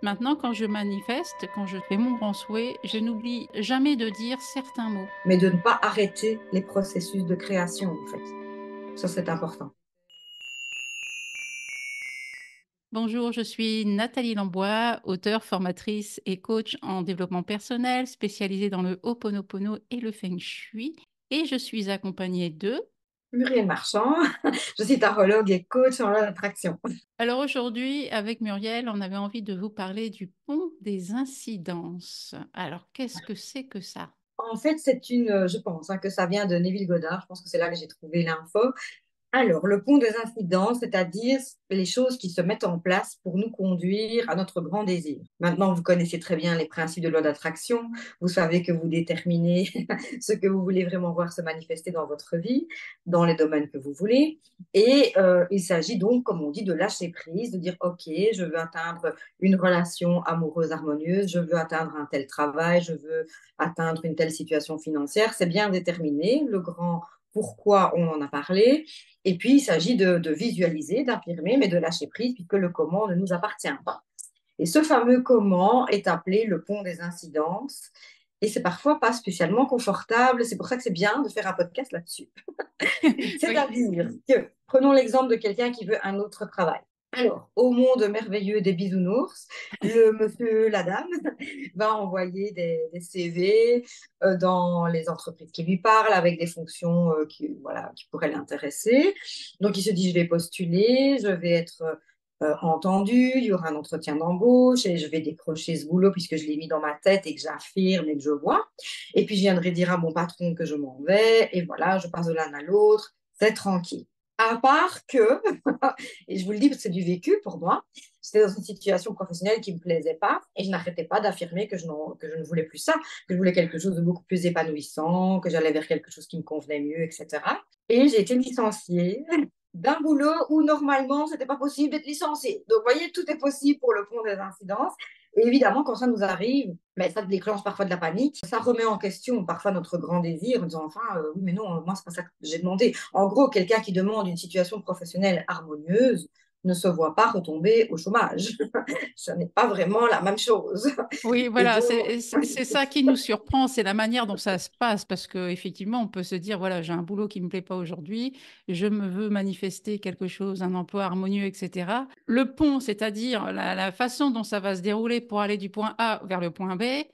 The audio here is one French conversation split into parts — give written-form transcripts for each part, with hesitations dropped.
Maintenant, quand je manifeste, quand je fais mon grand souhait, je n'oublie jamais de dire certains mots. Mais de ne pas arrêter les processus de création, en fait. Ça, c'est important. Bonjour, je suis Nathalie Lambois, auteure, formatrice et coach en développement personnel, spécialisée dans le Ho'oponopono et le Feng Shui. Et je suis accompagnée de... Muriel Marchand, je suis tarologue et coach en loi d'attraction. Alors aujourd'hui, avec Muriel, on avait envie de vous parler du pont des incidences. Alors, qu'est-ce que c'est que ça? En fait, c'est je pense que ça vient de Neville Goddard, je pense que c'est là que j'ai trouvé l'info. Alors, le pont des incidences, c'est-à-dire les choses qui se mettent en place pour nous conduire à notre grand désir. Maintenant, vous connaissez très bien les principes de loi d'attraction. Vous savez que vous déterminez ce que vous voulez vraiment voir se manifester dans votre vie, dans les domaines que vous voulez. Et il s'agit donc, comme on dit, de lâcher prise, de dire, OK, je veux atteindre une relation amoureuse harmonieuse, je veux atteindre un tel travail, je veux atteindre une telle situation financière. C'est bien déterminé, le grand pourquoi on en a parlé. Et puis, il s'agit de visualiser, d'affirmer, mais de lâcher prise, puisque le comment ne nous appartient pas. Et ce fameux comment est appelé le pont des incidences. Et c'est parfois pas spécialement confortable. C'est pour ça que c'est bien de faire un podcast là-dessus. Oui. C'est-à-dire que, prenons l'exemple de quelqu'un qui veut un autre travail. Alors, au monde merveilleux des bisounours, le monsieur, la dame va envoyer des CV dans les entreprises qui lui parlent avec des fonctions voilà, qui pourraient l'intéresser. Donc, il se dit, je vais postuler, je vais être entendu, il y aura un entretien d'embauche et je vais décrocher ce boulot puisque je l'ai mis dans ma tête et que j'affirme et que je vois. Et puis, je viendrai dire à mon patron que je m'en vais et voilà, je passe de l'un à l'autre, c'est tranquille. À part que, et je vous le dis parce que c'est du vécu pour moi, j'étais dans une situation professionnelle qui ne me plaisait pas et je n'arrêtais pas d'affirmer que je ne voulais plus ça, que je voulais quelque chose de beaucoup plus épanouissant, que j'allais vers quelque chose qui me convenait mieux, etc. Et j'ai été licenciée d'un boulot où normalement, c'était pas possible d'être licenciée. Donc, vous voyez, tout est possible pour le pont des incidences. Et évidemment, quand ça nous arrive, mais ça déclenche parfois de la panique. Ça remet en question parfois notre grand désir en disant, enfin, oui, mais non, moi, c'est pas ça que j'ai demandé. En gros, quelqu'un qui demande une situation professionnelle harmonieuse ne se voit pas retomber au chômage. Ce n'est pas vraiment la même chose. Oui, Et voilà, donc, c'est ça qui nous surprend, c'est la manière dont ça se passe, parce qu'effectivement, on peut se dire, voilà, j'ai un boulot qui ne me plaît pas aujourd'hui, je me veux manifester quelque chose, un emploi harmonieux, etc. Le pont, c'est-à-dire la façon dont ça va se dérouler pour aller du point A vers le point B, c'est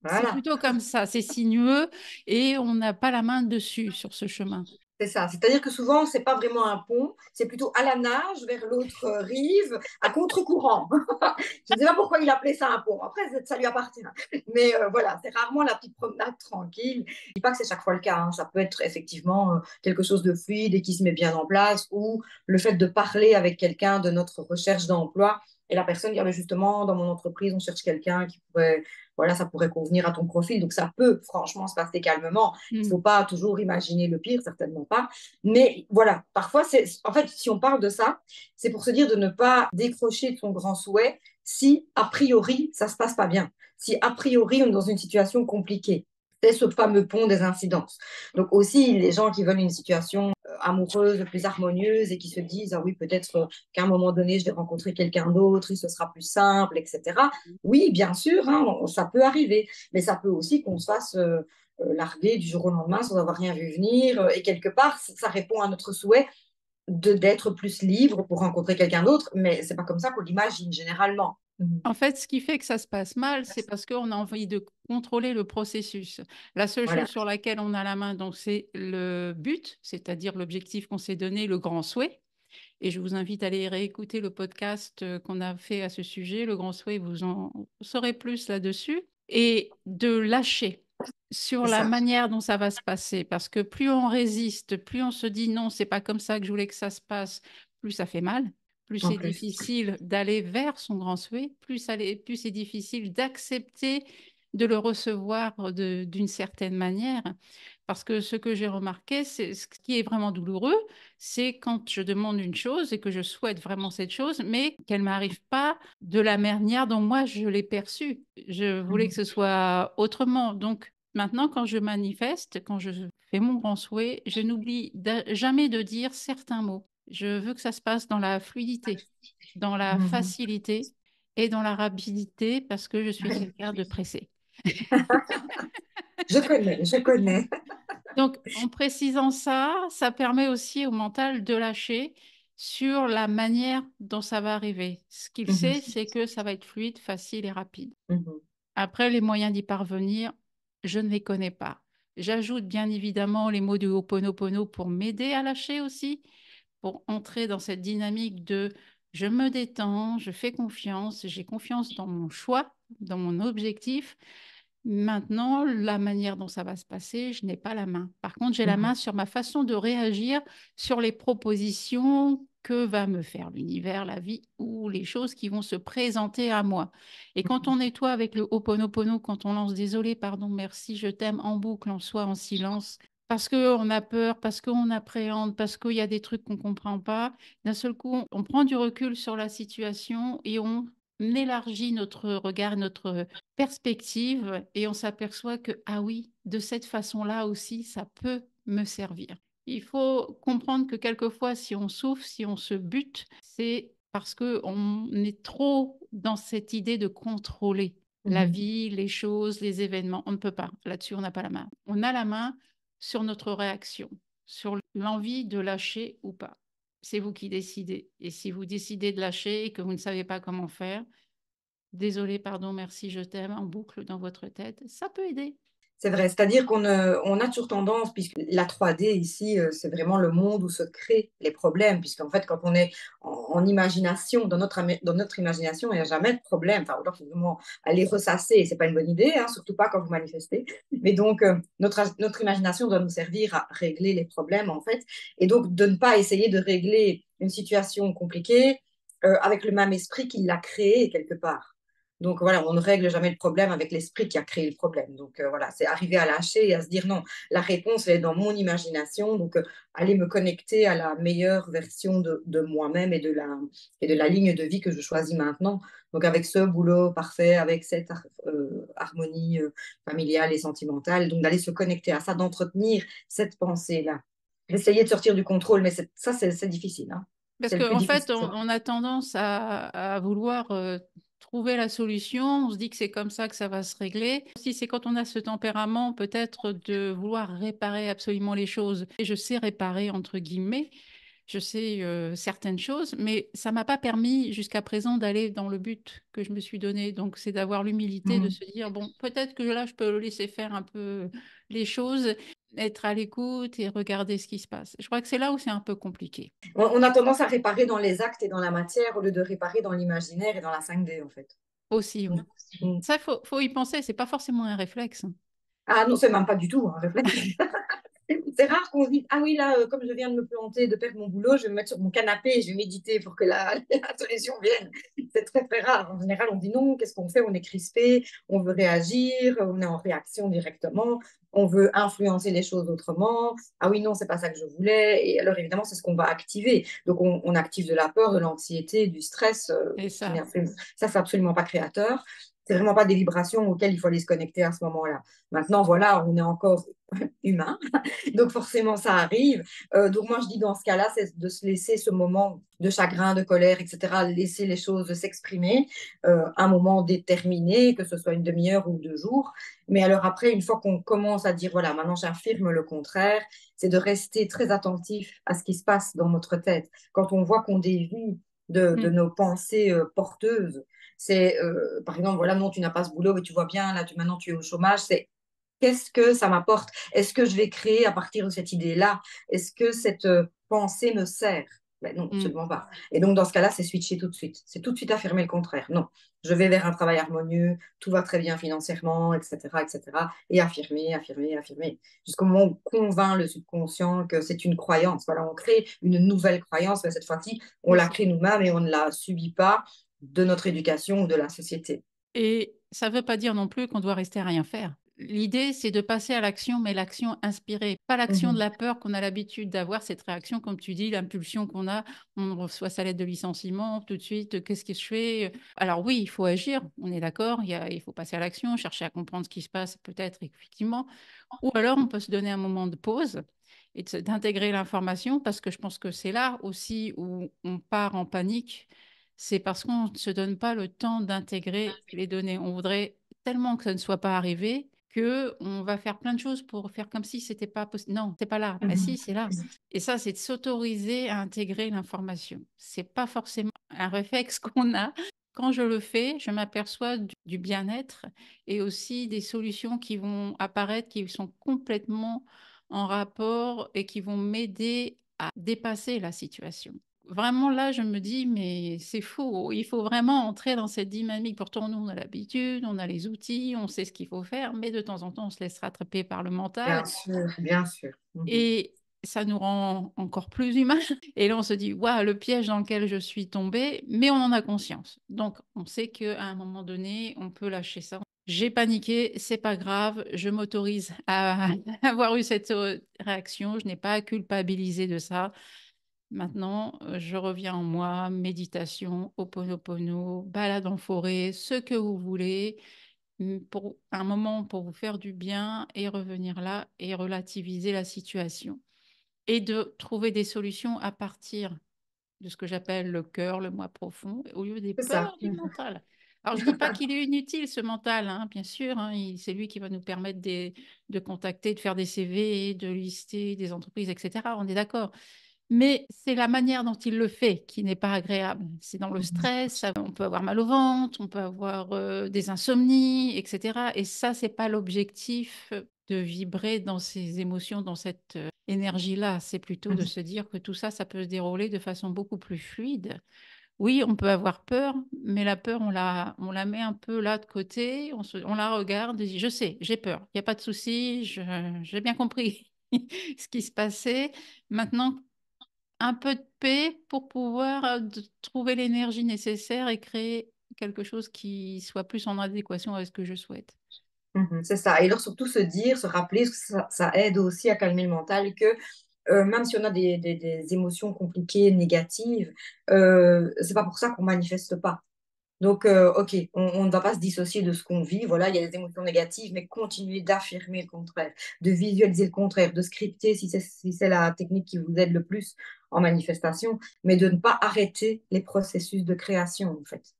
voilà. plutôt comme ça, c'est sinueux et on n'a pas la main dessus sur ce chemin. C'est ça. C'est-à-dire que souvent, c'est pas vraiment un pont, c'est plutôt à la nage vers l'autre rive, à contre-courant. Je ne sais pas pourquoi il appelait ça un pont. Après, ça lui appartient. Mais voilà, c'est rarement la petite promenade tranquille. Je ne dis pas que c'est chaque fois le cas, hein. Ça peut être effectivement quelque chose de fluide et qui se met bien en place, ou le fait de parler avec quelqu'un de notre recherche d'emploi. Et la personne dit, ah, mais justement, dans mon entreprise, on cherche quelqu'un qui pourrait, voilà, ça pourrait convenir à ton profil. Donc, ça peut franchement se passer calmement. Il ne faut Hmm. pas toujours imaginer le pire, certainement pas. Mais voilà, parfois, en fait, si on parle de ça, c'est pour se dire de ne pas décrocher de son grand souhait si, a priori, ça se passe pas bien. Si, a priori, on est dans une situation compliquée. C'est ce fameux pont des incidences. Donc aussi, les gens qui veulent une situation amoureuse, plus harmonieuse et qui se disent, ah oui, peut-être qu'à un moment donné, je vais rencontrer quelqu'un d'autre et ce sera plus simple, etc. Oui, bien sûr, hein, ça peut arriver, mais ça peut aussi qu'on se fasse larguer du jour au lendemain sans avoir rien vu venir. Et quelque part, ça répond à notre souhait d'être plus libre pour rencontrer quelqu'un d'autre, mais c'est pas comme ça qu'on l'imagine généralement. Mhm. En fait, ce qui fait que ça se passe mal, c'est parce qu'on a envie de contrôler le processus. La seule chose Voilà. sur laquelle on a la main, donc, c'est le but, c'est-à-dire l'objectif qu'on s'est donné, le grand souhait. Et je vous invite à aller réécouter le podcast qu'on a fait à ce sujet, le grand souhait, vous en saurez plus là-dessus. Et de lâcher sur C'est la ça, manière dont ça va se passer. Parce que plus on résiste, plus on se dit non, c'est pas comme ça que je voulais que ça se passe, plus ça fait mal, plus en c'est plus. difficile d'aller vers son grand souhait, plus c'est difficile d'accepter de le recevoir d'une certaine manière. Parce que ce que j'ai remarqué, c'est ce qui est vraiment douloureux, c'est quand je demande une chose et que je souhaite vraiment cette chose, mais qu'elle m'arrive pas de la manière dont moi je l'ai perçue. Je voulais que Mhm. ce soit autrement. Donc maintenant, quand je manifeste, quand je fais mon grand souhait, je n'oublie jamais de dire certains mots. Je veux que ça se passe dans la fluidité, dans la Mhm. facilité. et dans la rapidité parce que je suis quelqu'un de pressé. Je connais, je connais. Donc, en précisant ça, ça permet aussi au mental de lâcher sur la manière dont ça va arriver. Ce qu'il Mhm, sait, c'est que ça va être fluide, facile et rapide. mhm, Après, les moyens d'y parvenir, je ne les connais pas. J'ajoute bien évidemment les mots du Ho'oponopono pour m'aider à lâcher aussi, pour entrer dans cette dynamique de je me détends, je fais confiance, j'ai confiance dans mon choix, dans mon objectif. Maintenant, la manière dont ça va se passer, je n'ai pas la main. Par contre, j'ai la mhm, main sur ma façon de réagir sur les propositions que va me faire l'univers, la vie ou les choses qui vont se présenter à moi. Et quand on nettoie avec le Ho'oponopono, quand on lance désolé, pardon, merci, je t'aime en boucle, en soi, en silence, parce qu'on a peur, parce qu'on appréhende, parce qu'il y a des trucs qu'on ne comprend pas, d'un seul coup, on prend du recul sur la situation et on élargit notre regard, notre perspective et on s'aperçoit que, ah oui, de cette façon-là aussi, ça peut me servir. Il faut comprendre que quelquefois, si on souffre, si on se bute, c'est parce qu'on est trop dans cette idée de contrôler la mhm. vie, les choses, les événements. On ne peut pas. Là-dessus, on n'a pas la main. On a la main sur notre réaction, sur l'envie de lâcher ou pas. C'est vous qui décidez. Et si vous décidez de lâcher et que vous ne savez pas comment faire, désolé, pardon, merci, je t'aime en boucle dans votre tête, ça peut aider. C'est vrai, c'est-à-dire on a toujours tendance, puisque la 3D ici, c'est vraiment le monde où se créent les problèmes, puisqu'en fait, quand on est en imagination, dans notre imagination, il n'y a jamais de problème. Enfin, alors, il faut vraiment aller ressasser, et c'est pas une bonne idée, hein, surtout pas quand vous manifestez. Mais donc, notre imagination doit nous servir à régler les problèmes, en fait, et donc de ne pas essayer de régler une situation compliquée avec le même esprit qu'il l'a créé quelque part. Donc voilà, on ne règle jamais le problème avec l'esprit qui a créé le problème. Donc voilà, c'est arriver à lâcher et à se dire non, la réponse elle est dans mon imagination. Donc aller me connecter à la meilleure version de moi-même et de la ligne de vie que je choisis maintenant. Donc avec ce boulot parfait, avec cette harmonie familiale et sentimentale. Donc d'aller se connecter à ça, d'entretenir cette pensée-là. D'essayer de sortir du contrôle, mais ça c'est difficile. Hein. Parce C'est le plus qu'en fait, difficile. on a tendance à vouloir trouver la solution. On se dit que c'est comme ça que ça va se régler. Si c'est quand on a ce tempérament, peut-être de vouloir réparer absolument les choses. Et je sais réparer, entre guillemets, je sais certaines choses, mais ça m'a pas permis jusqu'à présent d'aller dans le but que je me suis donné. Donc, c'est d'avoir l'humilité de Mhm. se dire, bon, peut-être que là, je peux laisser faire un peu les choses, être à l'écoute et regarder ce qui se passe. Je crois que c'est là où c'est un peu compliqué. On a tendance à réparer dans les actes et dans la matière au lieu de réparer dans l'imaginaire et dans la 5D, en fait. Aussi, Mm. oui. Mm. Ça, faut y penser, c'est pas forcément un réflexe. Ah non, c'est même pas du tout un réflexe. C'est rare qu'on se dise, ah oui, là, comme je viens de me planter, de perdre mon boulot, je vais me mettre sur mon canapé et je vais méditer pour que la solution vienne. C'est très, très rare. En général, on dit non, qu'est-ce qu'on fait? On est crispé, on veut réagir, on est en réaction directement, on veut influencer les choses autrement. Ah oui, non, c'est pas ça que je voulais. Et alors, évidemment, c'est ce qu'on va activer. Donc, on active de la peur, de l'anxiété, du stress, Et qui n'est ça. absolument, ça, c'est absolument pas créateur. C'est vraiment pas des vibrations auxquelles il faut aller se connecter à ce moment-là. Maintenant, voilà, on est encore humain. Donc forcément, ça arrive. Donc moi, je dis dans ce cas-là, c'est de se laisser ce moment de chagrin, de colère, etc., laisser les choses s'exprimer, un moment déterminé, que ce soit une demi-heure ou 2 jours. Mais alors après, une fois qu'on commence à dire, voilà, maintenant j'affirme le contraire, c'est de rester très attentif à ce qui se passe dans notre tête. Quand on voit qu'on dévie de Mm. nos pensées porteuses, c'est, par exemple, voilà, non, tu n'as pas ce boulot, mais tu vois bien, là, maintenant tu es au chômage, c'est qu'est-ce que ça m'apporte? Est-ce que je vais créer à partir de cette idée-là? Est-ce que cette pensée me sert? Ben non, Mm. absolument pas. Et donc, dans ce cas-là, c'est switcher tout de suite. C'est tout de suite affirmer le contraire. Non, je vais vers un travail harmonieux, tout va très bien financièrement, etc., etc. Et affirmer, affirmer, affirmer. Jusqu'au moment où on convainc le subconscient que c'est une croyance. Voilà, on crée une nouvelle croyance, mais cette fois-ci, on C'est la ça. crée nous-mêmes et on ne la subit pas de notre éducation ou de la société. Et ça ne veut pas dire non plus qu'on doit rester à rien faire. L'idée, c'est de passer à l'action, mais l'action inspirée, pas l'action de Mhm. la peur qu'on a l'habitude d'avoir, cette réaction, comme tu dis, l'impulsion qu'on a, on reçoit sa lettre de licenciement, tout de suite, qu'est-ce que je fais? Alors oui, il faut agir, on est d'accord, il faut passer à l'action, chercher à comprendre ce qui se passe, peut-être, effectivement. Ou alors, on peut se donner un moment de pause et d'intégrer l'information, parce que je pense que c'est là aussi où on part en panique. c'est parce qu'on ne se donne pas le temps d'intégrer les données. On voudrait tellement que ça ne soit pas arrivé que on va faire plein de choses pour faire comme si c'était pas possible. Non, c'est pas là. Mais si, Mhm. c'est là. Et ça, c'est de s'autoriser à intégrer l'information. C'est pas forcément un réflexe qu'on a. Quand je le fais, je m'aperçois du bien-être et aussi des solutions qui vont apparaître, qui sont complètement en rapport et qui vont m'aider à dépasser la situation. Vraiment, là, je me dis, mais c'est fou. Il faut vraiment entrer dans cette dynamique. Pourtant, nous, on a l'habitude, on a les outils, on sait ce qu'il faut faire, mais de temps en temps, on se laisse rattraper par le mental Bien sûr, bien sûr. Mhm. et ça nous rend encore plus humains. Et là, on se dit, waouh, le piège dans lequel je suis tombée, mais on en a conscience. Donc, on sait qu'à un moment donné, on peut lâcher ça. J'ai paniqué, c'est pas grave, je m'autorise à avoir eu cette réaction, je n'ai pas à culpabiliser de ça. Maintenant, je reviens en moi, méditation, Ho'oponopono, balade en forêt, ce que vous voulez, pour un moment pour vous faire du bien et revenir là et relativiser la situation. Et de trouver des solutions à partir de ce que j'appelle le cœur, le moi profond, au lieu des C'est ça. peurs du mental. Alors, je ne dis pas qu'il est inutile, ce mental, hein, bien sûr, hein, c'est lui qui va nous permettre de contacter, de faire des CV, de lister des entreprises, etc. On est d'accord. Mais c'est la manière dont il le fait qui n'est pas agréable. C'est dans le Mhm. stress, on peut avoir mal au ventre, on peut avoir des insomnies, etc. Et ça, c'est pas l'objectif de vibrer dans ces émotions, dans cette énergie-là. C'est plutôt de se dire que tout ça, ça peut se dérouler de façon beaucoup plus fluide. Oui, on peut avoir peur, mais la peur, on la met un peu là de côté, on la regarde et dit, je sais, j'ai peur, il n'y a pas de souci, j'ai bien compris ce qui se passait. Maintenant, un peu de paix pour pouvoir trouver l'énergie nécessaire et créer quelque chose qui soit plus en adéquation avec ce que je souhaite. Mhm, c'est ça. Et alors surtout se dire, se rappeler, parce que ça aide aussi à calmer le mental, que même si on a des émotions compliquées, négatives, c'est pas pour ça qu'on manifeste pas. Donc, ok, on ne va pas se dissocier de ce qu'on vit. Voilà, il y a des émotions négatives, mais continuer d'affirmer le contraire, de visualiser le contraire, de scripter si c'est la technique qui vous aide le plus en manifestation, mais de ne pas arrêter les processus de création, en fait.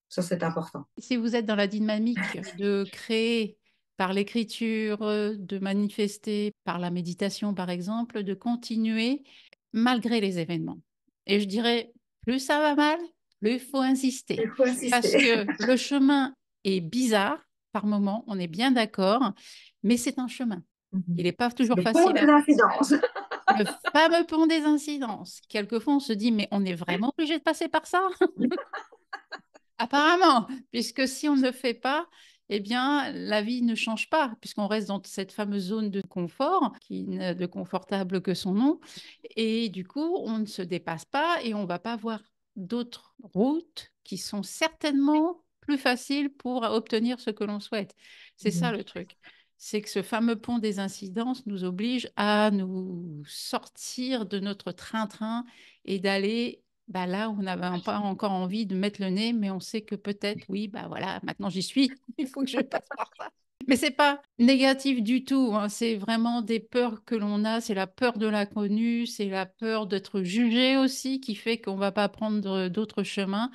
Ça, c'est important. Si vous êtes dans la dynamique de créer par l'écriture, de manifester par la méditation, par exemple, de continuer malgré les événements. Et je dirais, plus ça va mal, plus il faut Il insister. faut Parce insister. que le chemin est bizarre par moment, on est bien d'accord, mais c'est un chemin. Il n'est pas toujours Le pont facile des à incidences. le fameux pont des incidences. Quelquefois, on se dit, mais on est vraiment obligé de passer par ça? Apparemment, puisque si on ne le fait pas, eh bien, la vie ne change pas, puisqu'on reste dans cette fameuse zone de confort, qui n'est de confortable que son nom. Et du coup, on ne se dépasse pas et on ne va pas voir d'autres routes qui sont certainement plus faciles pour obtenir ce que l'on souhaite. C'est ça le truc. C'est que ce fameux pont des incidences nous oblige à nous sortir de notre train-train et d'aller bah là, on n'avait pas encore envie de mettre le nez, mais on sait que peut-être, oui, bah voilà, maintenant j'y suis, il faut que je passe par ça. Mais c'est pas négatif du tout, hein. C'est vraiment des peurs que l'on a, c'est la peur de l'inconnu, c'est la peur d'être jugé aussi qui fait qu'on va pas prendre d'autres chemins.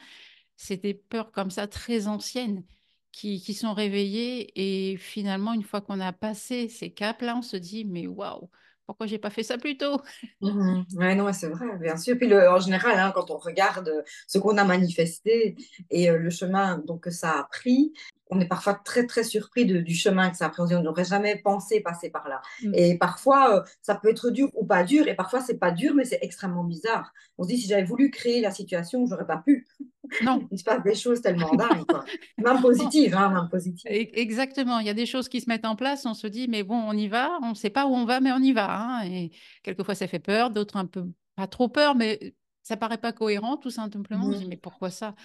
C'est des peurs comme ça très anciennes qui sont réveillées et finalement, une fois qu'on a passé ces caps-là, on se dit, mais waouh, pourquoi j'ai pas fait ça plus tôt? Mhm. Ouais, non, ouais, c'est vrai, bien sûr. Puis en général, hein, quand on regarde ce qu'on a manifesté et le chemin donc, que ça a pris, on est parfois très, très surpris du chemin que ça a pris. On n'aurait jamais pensé passer par là. Mm. Et parfois, ça peut être dur ou pas dur. Et parfois, c'est pas dur, mais c'est extrêmement bizarre. On se dit, si j'avais voulu créer la situation, j'aurais pas pu. Non. Il se passe des choses tellement dingues, quoi. Même positives, hein, même positives. Exactement, il y a des choses qui se mettent en place, on se dit, mais bon, on y va, on ne sait pas où on va, mais on y va, hein. Et quelquefois, ça fait peur, d'autres un peu, pas trop peur, mais ça paraît pas cohérent, tout simplement. On se dit, mais Mhm. pourquoi ça?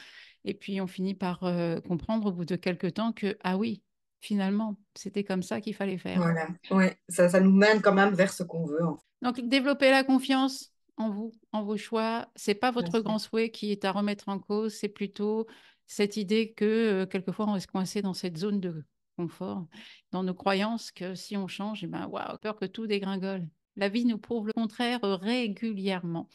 Et puis, on finit par comprendre au bout de quelques temps que, ah oui, finalement, c'était comme ça qu'il fallait faire. Voilà. Ouais, ça nous mène quand même vers ce qu'on veut, en Donc, développer la confiance en vous, en vos choix, c'est pas votre fait. grand souhait qui est à remettre en cause, c'est plutôt cette idée que quelquefois on reste coincé dans cette zone de confort, dans nos croyances que si on change, eh ben waouh, peur que tout dégringole. La vie nous prouve le contraire régulièrement.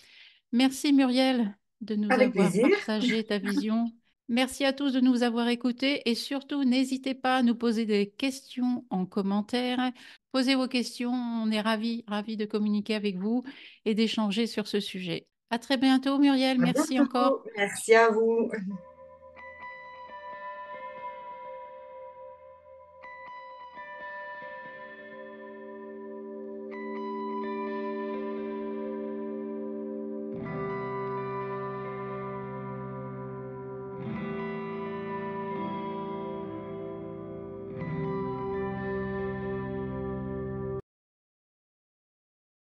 Merci Muriel de nous Avec avoir plaisir. partagé ta vision. Merci à tous de nous avoir écoutés et surtout, n'hésitez pas à nous poser des questions en commentaire. Posez vos questions, on est ravis de communiquer avec vous et d'échanger sur ce sujet. À très bientôt, Muriel. À Merci encore. bientôt. Merci à vous.